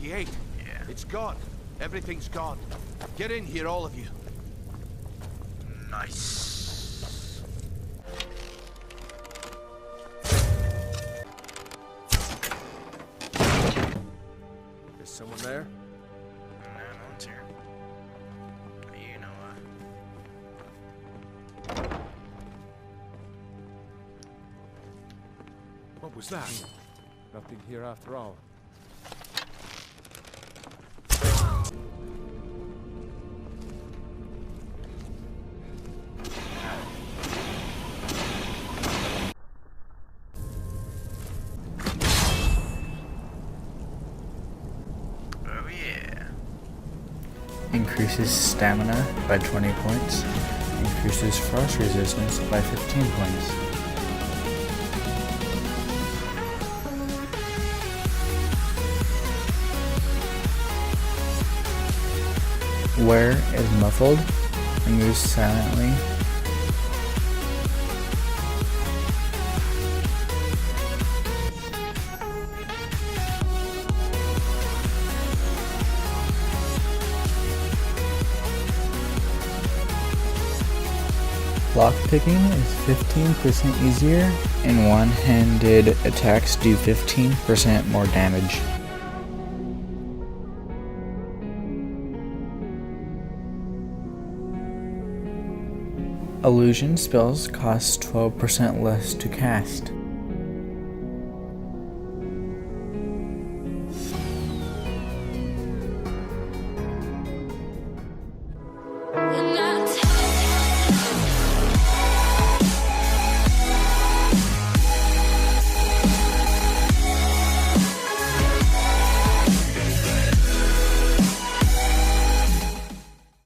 you ate? Yeah. It's gone. Everything's gone. Get in here, all of you. Nice. Is someone there? No one's here. You know What was that? Nothing here after all. Oh yeah. Increases stamina by 20 points. Increases frost resistance by 15 points. Wear is muffled and moves silently. Lockpicking is 15% easier, and one-handed attacks do 15% more damage. Illusion spells cost 12% less to cast.